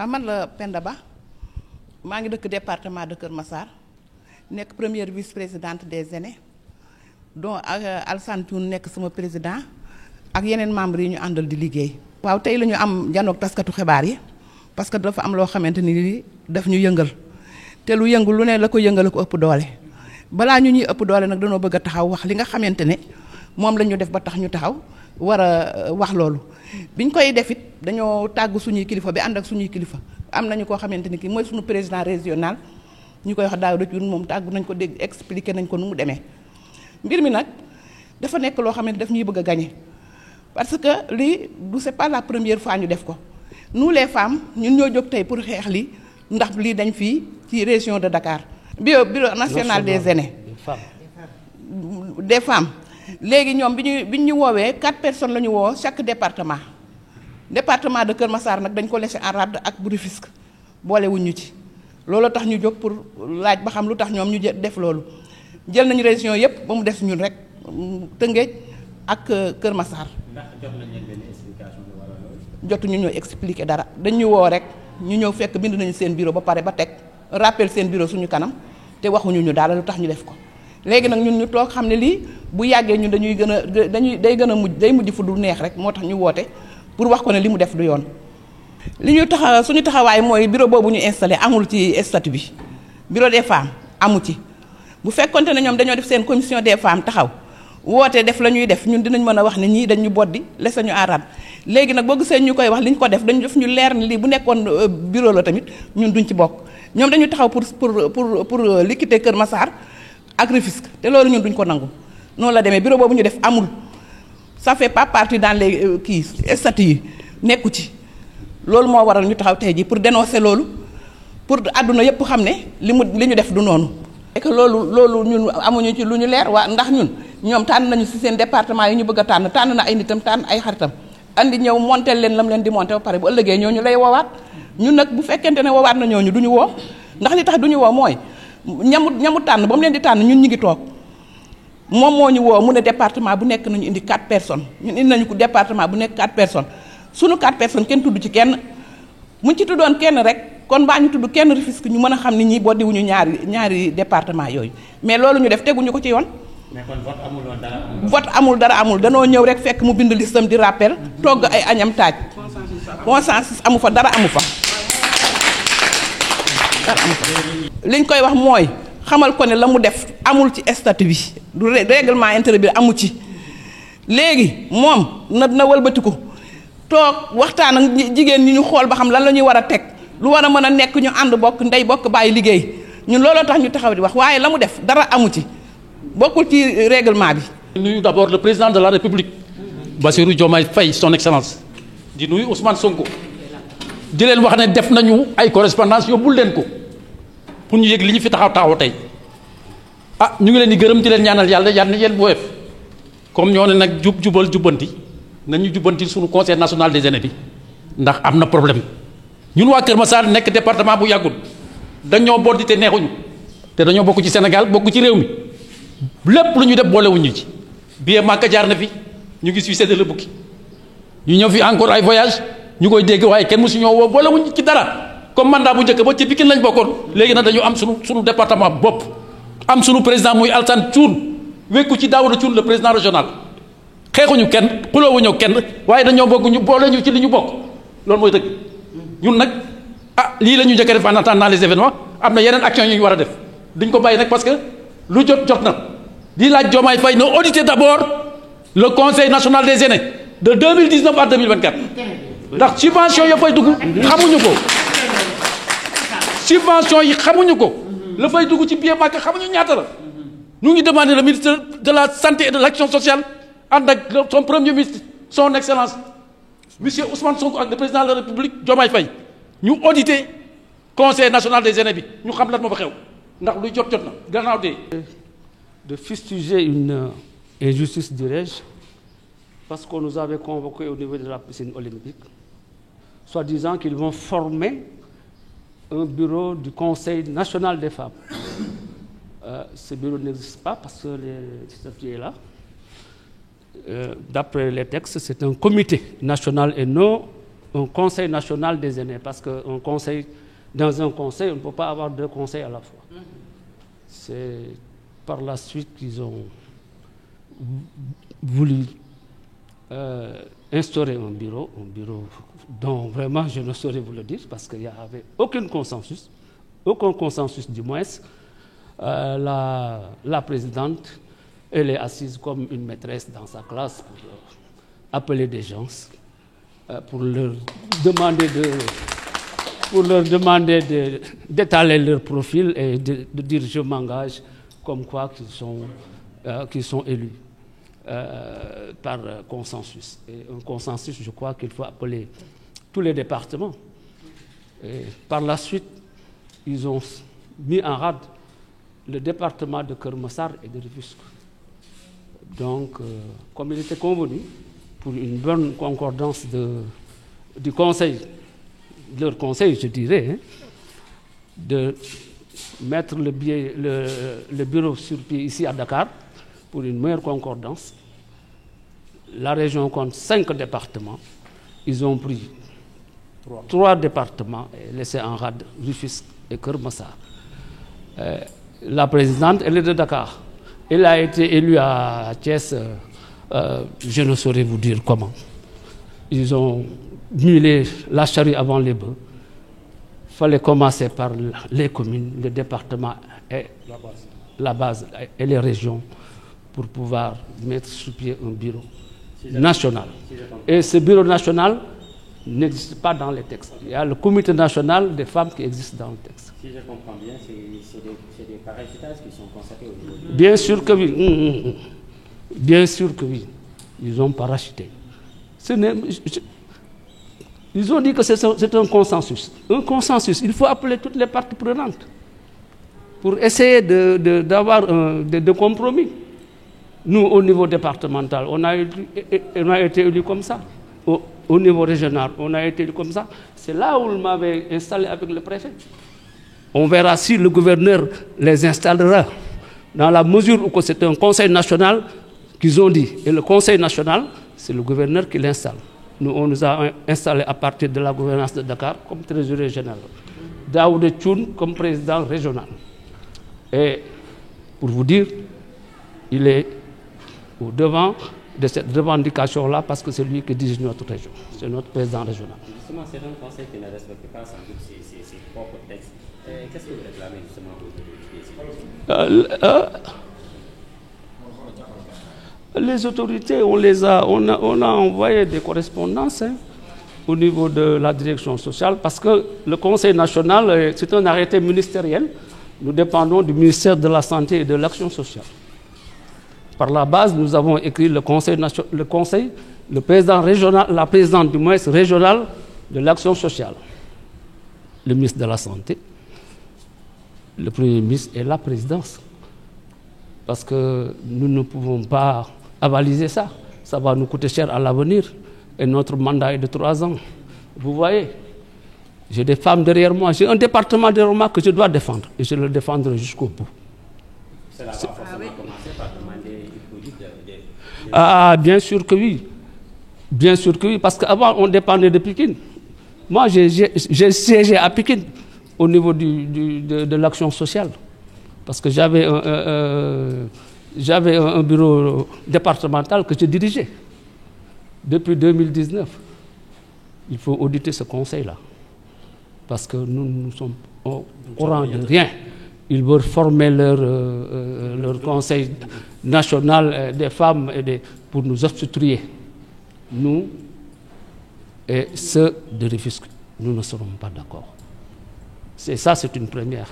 man la Penda Ba maa ngi dëkk département de Kër Massar nekk première vice-présidente des aînés dont Alassane Thioune nekk sama président ak yeneen membres yi ñu àndal di liggéey. waaw tey la ñu am janoog taskatu xibaar yi parce que dafa am loo xamante ni daf ñu yëngal te lu yëngu lu ne la ko yëngal ko ëpp doole balaa ñu ñuy ëpp doole nag dañoo bëgg a taxaw wax li nga xamante ne moom la ñu def ba tax ñu taxaw war a wax loolu. biñ koy def it dañoo tàggu suñuy kilifa bi ànd ak suñuy kilifa am nañu koo xamante ni kii mooy suñu président régional ñu koy wax Daouda Thioune moom tàggu nañ ko dégg expliqué nañ ko nu mu demee. mbir mi nag dafa nekk loo xamante daf ñuy bëgg a gagné parce que lii du c'est pas la première fois ñu def ko nous les femmes ñun ñoo jóg tey pour xeex lii ndax lii dañ fii ci région de Dakar. bureau national des aînés des femmes. léegi ñoom bi ñu woowee 4 personnes la ñu woo chaque département de Kër Massar nag dañ ko laissé en rade ak bu Rufisque boolewuñ ñu ci loolu tax ñu jóg pour laaj ba xam lu tax ñoom ñu def loolu jël nañu région yépp ba mu des ñun rek Tëngéej ak Kër Massar. ndax jot nañ leen benn explication lu waral loolu. jotuñu ñoo expliquer dara dañ ñu woo rek ñu ñëw fekk bind nañu seen bureau ba pare ba teg rappel seen bureau suñu kanam te waxuñu ñu daal lu tax ñu def ko. léegi nag ñun ñu toog xam ne lii bu yàggee ñun day gën a mujj fu du neex rek moo tax ñu woote pour wax ko ne li mu def du yoon. li ñu suñu taxawaay mooy bureau boobu ñu installé amul ci statut bi bureau des femmes amu ci bu fekkonte ne ñoom dañoo def seen commission des femmes taxaw woote def la ñuy def ñun dinañ mën a wax ne ñii dañ ñu boddi laissé ñu arabe léegi nag boo gisee ñu koy wax li ñu ko def dañu def ñu leer ni lii bu nekkoon bureau la tamit ñun duñ ci bokk ñoom dañu taxaw pour liquider Kër Massar ak Rufisque te loolu ñun duñ ko nangu noonu la demee bureau boobu ñu def amul ça fait pas partie dans les statuts yi nekku ci loolu moo waral ñu taxaw tey jii pour dénoncer loolu pour àdduna yépp xam ne li ñu def du noonu. et que loolu ñun amuñu ci lu ñu leer waa ndax ñoom tànn nañu ci seen département yi ñu bëgg a tànn na ay nitam tànn ay xaritam andi ñëw monter leen lam leen di monter ba pare bu ëllëgee ñooñu lay woowaat ñun nag bu fekkente ne woowaat na ñooñu du ñu woo ndax li tax du ñu woo mooy. ñamu tànn ba mu leen di tànn ñun ñu ngi toog moom moo ñu woo mu ne département bu nekk nañu indi 4 personnes ñun indi nañu ko département bu nekk 4 personnes sunu 4 personnes kenn tudd ci kenn muñ ci tuddoon kenn rek kon baa ñu tudd kenn Rufisque ñu mën a xam ni ñi boo diwuñu ñaari département yooyu mais loolu ñu def teguñu ko ci yoon. mais kon vote amul woon dara amul. vote amul dara amul danoo ñëw rek fekk mu bind listam di rappel togg ay añam taaj. consensus amu fa dara amu fa. liñ koy wax mooy xamal ko ne la mu def amul ci statut bi du règlement intérieur bi amu ci léegi moom na wëlbatiku toog waxtaan ak jigéen ñi ñu xool ba xam lan la ñuy war a teg lu war a mën a nekk ñu ànd bokk ndey bokk bàyyi liggéey ñun looloo tax ñu taxaw di wax waaye la mu def dara amu ci bokkul ci règlement bi. di nuyu d'abord le président de la République Bassirou Diomaye Faye son excellence di nuyu Ousmane Sonko di leen wax ne def nañu ay correspondance yóbbul leen ko. pour ñu yëg li ñu fi taxaw tey ñu ngi leen di gërëm di leen ñaanal yàlla yéen bu woyof comme ñoo ne nag jubbanti nañu jubbanti suñu conseil national des aînés bi ndax am na problème ñun waa Kër Massar nekk département bu yàggul dañoo boddi te neexuñu te dañoo bokk ci Sénégal bokk ci réew mi lépp lu ñu def boolewuñu ci billet Makka jaar na fi ñu ngi suy séddale bukki ñu ñëw fi encore ay voyage ñu koy dégg waaye kenn mësu ñoo woo boolewuñu ci dara. comme mandat bu njëkk ba ci Pikine lañ bokkoon léegi nag dañu am sunu département bopp am sunu président muy Alassane Thioune wekku ci Daouda Thioune le président régional xeexuñu kenn xuloowuñu kenn waaye dañoo bokk ñu boole ñu ci li ñu bokk loolu mooy dëgg ñun nag lii la ñu njëkk a def en attendant les événements am na yeneen action yu ñu war a def duñ ko bàyyi nag parce que lu jot na di laaj Diomaye Faye na auditer d'abord le conseil national des aînés de 2019 à 2024 ndax subvention ya fay dugg xamuñu ko. subvention yi xamuñu ko la fay dugg ci billet Makka xamuñu ñaata la ñu ngi demander le ministre de la santé et de l'action sociale ànd ak son premier ministre son excellence monsieur Ousmane Sonko ak le président de la République Diomaye Faye ñu auditer conseil national des aînés bi ñu xam lan moo fa xew ndax luy jot na gannaaw de fustiger une injustice, dirais-je, parce qu'on nous avait convoqués au niveau de la piscine olympique, soi-disant qu'ils vont former un bureau du Conseil national des femmes. Ce bureau n'existe pas parce que le statut est là. D'après les textes, c'est un comité national et non un conseil national des aînés, parce que dans un conseil, on ne peut pas avoir 2 conseils à la fois. C'est par la suite qu'ils ont voulu instaurer un bureau dont vraiment je ne saurais vous le dire, parce qu'il n'y avait aucun consensus du moins. La présidente, elle est assise comme une maîtresse dans sa classe pour appeler des gens, pour leur demander d'étaler leur profil et de dire je m'engage comme quoi qu'ils sont élus par consensus. Et un consensus, je crois qu'il faut appeler tous les départements. Et par la suite, ils ont mis en rade le département de Keur Massar et de Rufisque. Donc, comme il était convenu, pour une bonne concordance du conseil, de leur conseil, je dirais, de mettre le bureau sur pied ici à Dakar pour une meilleure concordance. La région compte 5 départements. Ils ont pris 3 départements et laissé en rade Rufisque et Keur Massar. La présidente, elle est de Dakar. Elle a été élue à Thiès, je ne saurais vous dire comment. Ils ont mis la charrue avant les bœufs. Il fallait commencer par les communes, le département et la base et les régions pour pouvoir mettre sur pied un bureau national. Et ce bureau national n'existe pas dans les textes. Il y a le comité national des femmes qui existe dans le texte. Si je comprends bien, c'est des parasitages qui sont constatés au niveau du... Bien sûr que oui. Bien sûr que oui. Ils ont parachuté. Ils ont dit que c'est un consensus. Un consensus, il faut appeler toutes les parties prenantes pour essayer d'avoir des compromis. Nous, au niveau départemental, on a été élus comme ça. Au niveau régional, on a été élus comme ça. C'est là où il m'avait installé avec le préfet. On verra si le gouverneur les installera dans la mesure où c'est un conseil national qu'ils ont dit. Et le conseil national, c'est le gouverneur qui l'installe. Nous, on nous a installés à partir de la gouvernance de Dakar comme trésorier général. Daoud Tchoun comme président régional. Et pour vous dire, il est au devant de cette revendication-là parce que c'est lui qui dirige notre région. C'est notre président régional. Justement, c'est un conseil qui ne respecte pas sans doute ses propres textes. Qu'est-ce que vous réclamez justement aux autorités? Les autorités, on a envoyé des correspondances au niveau de la direction sociale parce que le Conseil national, c'est un arrêté ministériel. Nous dépendons du ministère de la Santé et de l'Action sociale. Par la base, nous avons écrit le président régional, la présidente du moins régionale de l'Action sociale, le ministre de la Santé, le Premier ministre et la présidence. Parce que nous ne pouvons pas avaliser ça. Ça va nous coûter cher à l'avenir. Et notre mandat est de 3 ans. Vous voyez, j'ai des femmes derrière moi. J'ai un département derrière moi que je dois défendre. Et je le défendrai jusqu'au bout. Cela va forcément commencer par demander du produit Ah, bien sûr que oui. Bien sûr que oui. Parce qu'avant, on dépendait de Pikine. Moi, j'ai siégé à Pikine au niveau de l'action sociale. Parce que j'avais un bureau départemental que je dirigeais depuis 2019. Il faut auditer ce conseil-là. Parce que nous sommes au courant de rien. Ils veulent former leur conseil national des femmes pour nous obstruer. Nous et ceux de Rufisque, nous ne serons pas d'accord. C'est une première.